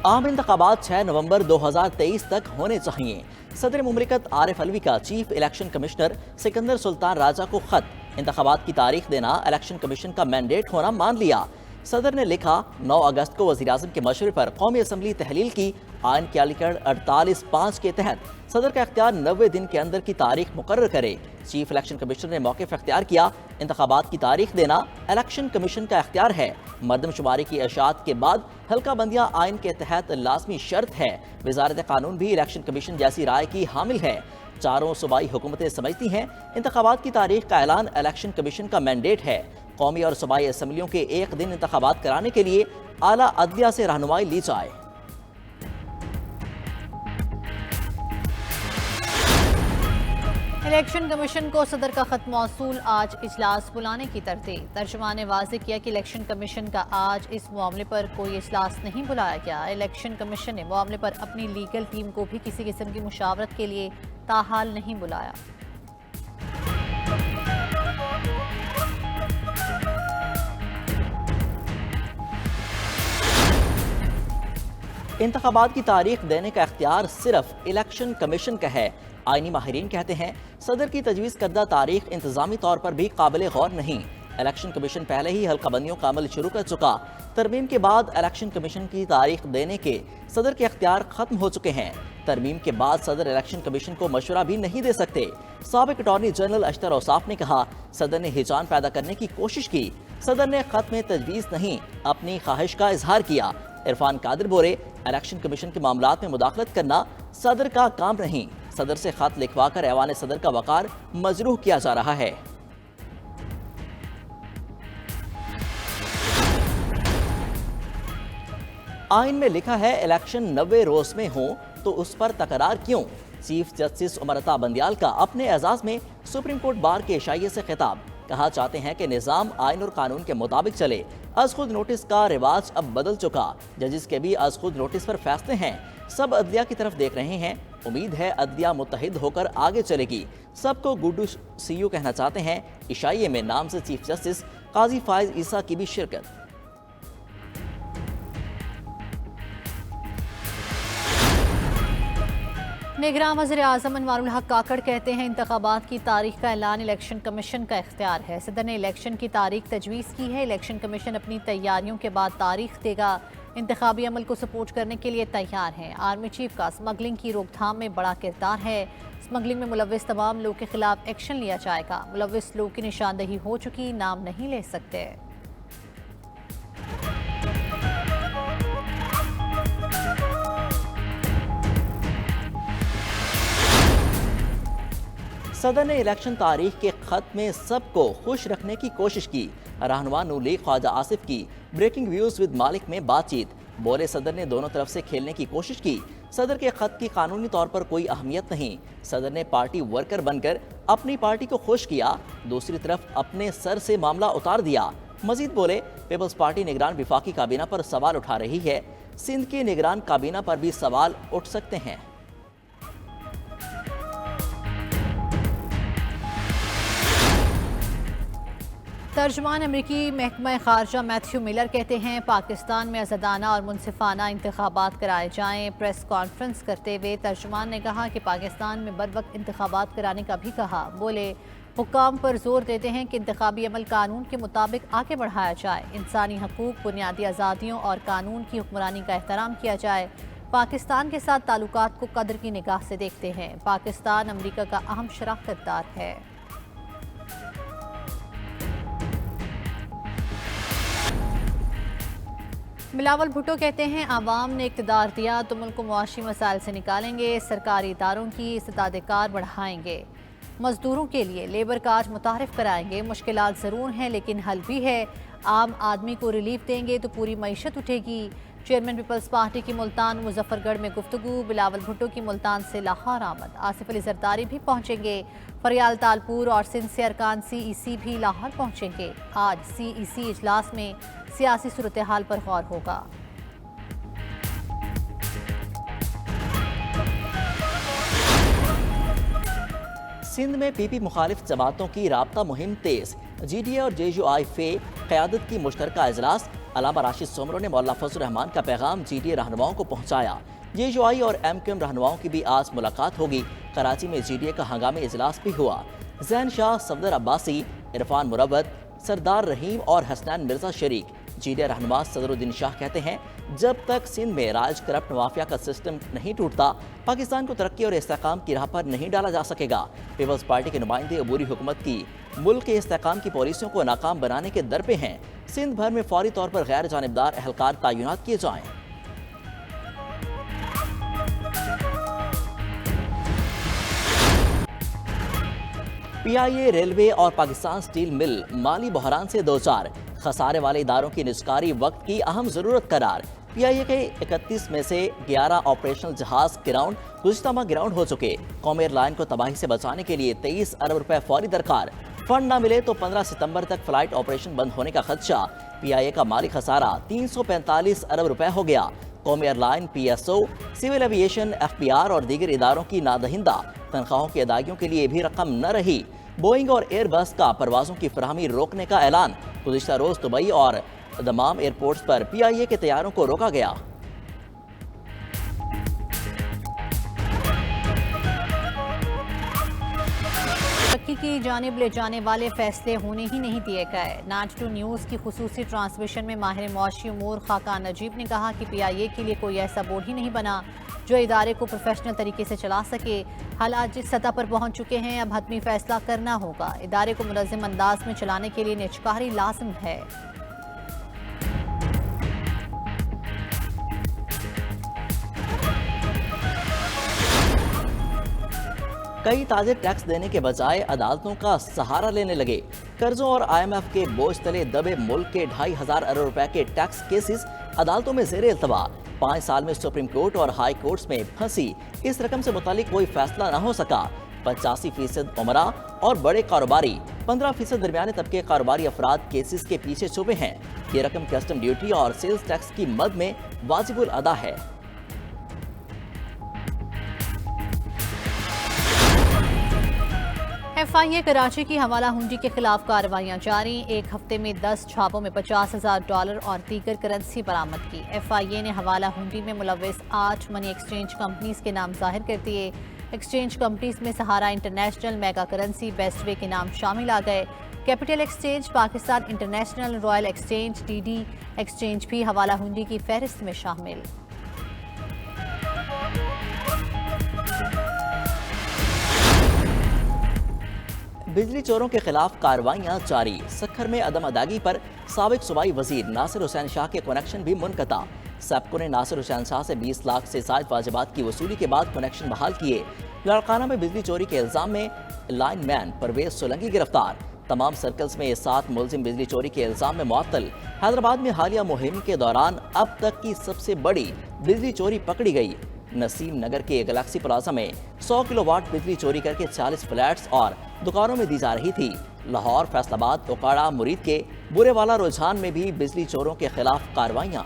आम इंतखाबात 6 नवंबर 2023 तक होने चाहिए। सदर मुमलिकत आरिफ अलवी का chief election commissioner Sikandar Sultan Raja को खत। इंतखाबात की तारीख देना इलेक्शन कमीशन का मैंडेट होना मान लिया। सदर ने लिखा, 9 अगस्त को वज़ीर-ए-आज़म के मशवरे पर कौमी असम्बली तहलील की। आइन के आर्टिकल 48(5) के तहत सदर का इख्तियार 90 दिन के अंदर की तारीख मुकर्रर करे। चीफ इलेक्शन कमिश्नर ने मौक़िफ़ इख्तियार किया। इंतखाबात की तारीख देना इलेक्शन कमीशन का इख्तियार है। मरदमशुमारी की इशाअत के बाद हल्का बंदियाँ आइन के तहत लाजमी शर्त है। वज़ारत कानून भी इलेक्शन कमीशन जैसी राय की हामिल है। चारों सूबाई हुकूमतें समझती हैं इंतखाबात की तारीख का ऐलान इलेक्शन कमीशन का मैंडेट है। कौमी और सूबाई असम्बलियों के एक दिन इंतखाबात कराने के लिए आला अदलिया से रहनुमाई ली जाए। इलेक्शन कमीशन को सदर का खत मौसूल, आज इजलास बुलाने की तरतीब। तर्जुमान ने वाज़ेह किया कि इलेक्शन कमीशन का आज इस मामले पर कोई इजलास नहीं बुलाया गया। इलेक्शन कमीशन ने मामले पर अपनी लीगल टीम को भी किसी किस्म की मुशावरत के लिए ताहाल नहीं बुलाया। इंतखाबात की तारीख देने का इख्तियार सिर्फ इलेक्शन कमीशन का है। आइनी माहिरीन कहते हैं सदर की तजवीज़ करदा तारीख इंतजामी तौर पर भी काबिल गौर नहीं। इलेक्शन कमीशन पहले ही हल्का बंदियों का अमल शुरू कर चुका। तरमीम के बाद इलेक्शन कमीशन की तारीख देने के सदर के इख्तियार खत्म हो चुके हैं। तरमीम के बाद सदर इलेक्शन कमीशन को मशवरा भी नहीं दे सकते। साबिक अटॉर्नी जनरल अशतर औसाफ ने कहा, सदर ने हिजान पैदा करने की कोशिश की। सदर ने खत में तजवीज़ नहीं, अपनी ख्वाहिश का इजहार किया। इरफान कादिर बोले, इलेक्शन कमीशन के मामलात में मुदाखलत करना सदर का काम नहीं। सदर से खत लिखवा कर ऐवान सदर का वकार मजरूह किया जा रहा है। आइन में लिखा है इलेक्शन 90 रोज में हो तो उस पर तकरार क्यों। चीफ जस्टिस उमर अता बंदियाल का अपने एजाज में सुप्रीम कोर्ट बार के इशाइये से खिताब। कहा चाहते हैं कि निज़ाम आइन और कानून के मुताबिक चले। अज खुद नोटिस का रिवाज अब बदल चुका। जजिस के भी अज खुद नोटिस पर फैसले हैं। सब अदलिया की तरफ देख रहे हैं। उम्मीद है अदलिया मुत्तहिद होकर आगे चलेगी। सबको गुड्डू सीयू कहना चाहते हैं। इशाइये में नाम से चीफ जस्टिस काजी फाइज ईसा की भी शिरकत। निगरान वज़ीर-ए-आज़म अनवारुल हक काकड़ कहते हैं इंतखाबात की तारीख का ऐलान इलेक्शन कमीशन का इख्तियार है। सदर ने इलेक्शन की तारीख तजवीज़ की है। इलेक्शन कमीशन अपनी तैयारियों के बाद तारीख देगा। इंतखाबी अमल को सपोर्ट करने के लिए तैयार हैं। आर्मी चीफ का स्मगलिंग की रोकथाम में बड़ा किरदार है। स्मगलिंग में मुलव्विस तमाम लोग के खिलाफ एक्शन लिया जाएगा। मुलव्विस लोग की निशानदही हो चुकी, नाम नहीं ले सकते। सदर ने इलेक्शन तारीख के खत में सबको खुश रखने की कोशिश की। रहनुमा नून लीग ख्वाजा आसिफ की ब्रेकिंग व्यूज विद मालिक में बातचीत। बोले, सदर ने दोनों तरफ से खेलने की कोशिश की। सदर के खत की कानूनी तौर पर कोई अहमियत नहीं। सदर ने पार्टी वर्कर बनकर अपनी पार्टी को खुश किया। दूसरी तरफ अपने सर से मामला उतार दिया। मजीद बोले, पीपल्स पार्टी निगरान विफाकी काबीना पर सवाल उठा रही है। सिंध की निगरान काबीना पर भी सवाल उठ सकते हैं। तर्जुमान अमरीकी महकमा खारजा मैथ्यू मिलर कहते हैं पाकिस्तान में आज़ादाना और मुनसिफाना इंतखाबात कराए जाएं। प्रेस कॉन्फ्रेंस करते हुए तर्जुमान ने कहा कि पाकिस्तान में बर वक्त इंतखाबात कराने का भी कहा। बोले, हुक्काम पर जोर देते हैं कि इंतखाबी अमल कानून के मुताबिक आगे बढ़ाया जाए। इंसानी हकूक, बुनियादी आज़ादियों और कानून की हुक्मरानी का एहतराम किया जाए। पाकिस्तान के साथ ताल्लुकात को कदर की निगाह से देखते हैं। पाकिस्तान अमरीका का अहम शराकतदार है। बिलावल भुट्टो कहते हैं आवाम ने इक़्तिदार दिया तो मुल्क को मुआशी मसाइल से निकालेंगे। सरकारी इदारों की इस्तेदाद कार बढ़ाएंगे। मजदूरों के लिए लेबर कार्ड मुतारिफ कराएंगे। मुश्किलात ज़रूर हैं लेकिन हल भी है। आम आदमी को रिलीफ देंगे तो पूरी मईशत उठेगी। चेयरमैन पीपल्स पार्टी की मुल्तान मुजफ्फरगढ़ में गुफ्तगू। बिलावल भुट्टो की मुल्तान से लाहौर आमद। आसिफ अली जरदारी भी पहुँचेंगे। फरियाल तालपुर और सिंध से अरकान CEC भी लाहौर पहुँचेंगे। आज CEC इजलास में सियासी सूरत हाल पर गौर होगा। सिंध में PP मुखालिफ जमातों की राब्ता मुहिम तेज। GDA और JUI फे क़यादत की मुश्तरका इजलास। علامہ راشد سومرو نے مولانا فضل الرحمان کا پیغام جی ڈی اے رہنماؤں کو پہنچایا۔ جے یو آئی اور ایم کیو ایم رہنماؤں کی بھی آج ملاقات ہوگی۔ کراچی میں جی ڈی اے کا ہنگامی اجلاس بھی ہوا۔ زین شاہ، صفدر عباسی، عرفان مروت، سردار رحیم اور حسنین مرزا شریک۔ جی ڈی اے رہنما صدر الدین شاہ کہتے ہیں جب تک سندھ میں رائج کرپٹ مافیا کا سسٹم نہیں ٹوٹتا، پاکستان کو ترقی اور استحکام کی راہ پر نہیں ڈالا جا سکے گا۔ پیپلز پارٹی کے نمائندے عبوری حکومت کی ملک کے استحکام کی پالیسیوں کو ناکام بنانے کے در پہ ہیں۔ سندھ بھر میں فوری طور پر غیر جانبدار اہلکار تعینات کیے جائیں۔ پی آئی اے، ریلوے اور پاکستان سٹیل مل مالی بحران سے دوچار، خسارے والے اداروں کی نجکاری وقت کی اہم ضرورت قرار۔ پی آئی اے کے 31 میں سے 11 آپریشنل جہاز گراؤنڈ گزشتہ ماہ گراؤنڈ ہو چکے۔ قومی ایئر لائن کو تباہی سے بچانے کے لیے 23 ارب روپے فوری درکار۔ فنڈ نہ ملے تو 15 ستمبر تک فلائٹ آپریشن بند ہونے کا خدشہ۔ پی آئی اے کا مالی خسارہ 345 ارب روپے ہو گیا۔ قومی airline, P S O, civil aviation, F P R اور دیگر اداروں کی نادہندہ تنخواہوں کی ادائیگیوں کے لیے بھی رقم نہ رہی۔ بوئنگ اور ایئر بس کا پروازوں کی فراہمی روکنے کا اعلان۔ گزشتہ روز دبئی اور دمام ایئرپورٹس پر پی آئی اے کے طیاروں کو روکا گیا۔ ترقی کی جانب لے جانے والے فیصلے ہونے ہی نہیں دیے گئے۔ 92 نیوز کی خصوصی ٹرانسمیشن میں ماہر معاشی امور خاقان نجیب نے کہا کہ پی آئی اے کے لیے کوئی ایسا بورڈ ہی نہیں بنا جو ادارے کو پروفیشنل طریقے سے چلا سکے۔ حالات جس سطح پر پہنچ چکے ہیں، اب حتمی فیصلہ کرنا ہوگا۔ ادارے کو منظم انداز میں چلانے کے لیے نجکاری لازم ہے۔ کئی تاجر ٹیکس دینے کے بجائے عدالتوں کا سہارا لینے لگے۔ قرضوں اور آئی ایم ایف کے بوجھ تلے دبے ملک کے 2500 ارب روپے کے ٹیکس کیسز عدالتوں میں زیر التوا۔ 5 سال میں سپریم کورٹ اور ہائی کورٹس میں پھنسی اس رقم سے متعلق کوئی فیصلہ نہ ہو سکا۔ 85% عمرہ اور بڑے کاروباری، 15% درمیانے طبقے کاروباری افراد کیسز کے پیچھے چھپے ہیں۔ یہ رقم کسٹم ڈیوٹی اور سیلز ٹیکس کی مد میں واجب الادا ہے۔ ایف آئی اے کراچی کی حوالہ ہنڈی کے خلاف کارروائیاں جاری۔ ایک ہفتے میں 10 چھاپوں میں $50,000 اور دیگر کرنسی برآمد کی۔ ایف آئی اے نے حوالہ ہنڈی میں ملوث 8 منی ایکسچینج کمپنیز کے نام ظاہر کر دیے۔ ایکسچینج کمپنیز میں سہارا international, mega currency, best way کے نام شامل آ گئے۔ Capital exchange, Pakistan international, Royal exchange, D D exchange بھی حوالہ ہنڈی کی فہرست میں شامل۔ بجلی چوروں کے خلاف کارروائیاں جاری۔ سکھر میں عدم ادائیگی پر سابق صوبائی وزیر ناصر حسین شاہ کے کنیکشن بھی منقطع۔ سیپکو نے ناصر حسین شاہ سے 20 لاکھ سے زائد واجبات کی وصولی کے بعد کنیکشن بحال کیے۔ لاڑکانہ میں بجلی چوری کے الزام میں لائن مین پرویز سولنگی گرفتار۔ تمام سرکلز میں 7 ملزم بجلی چوری کے الزام میں معطل۔ حیدرآباد میں حالیہ مہم کے دوران اب تک کی سب سے بڑی بجلی چوری پکڑی گئی۔ نسیم نگر کے گلیکسی پلازا میں 100 کلو واٹ بجلی چوری کر کے 40 فلیٹس اور دکانوں میں دی جا رہی تھی۔ لاہور، فیصل آباد، اوکاڑا، مرید کے برے والا رجحان میں بھی بجلی چوروں کے خلاف کارروائیاں۔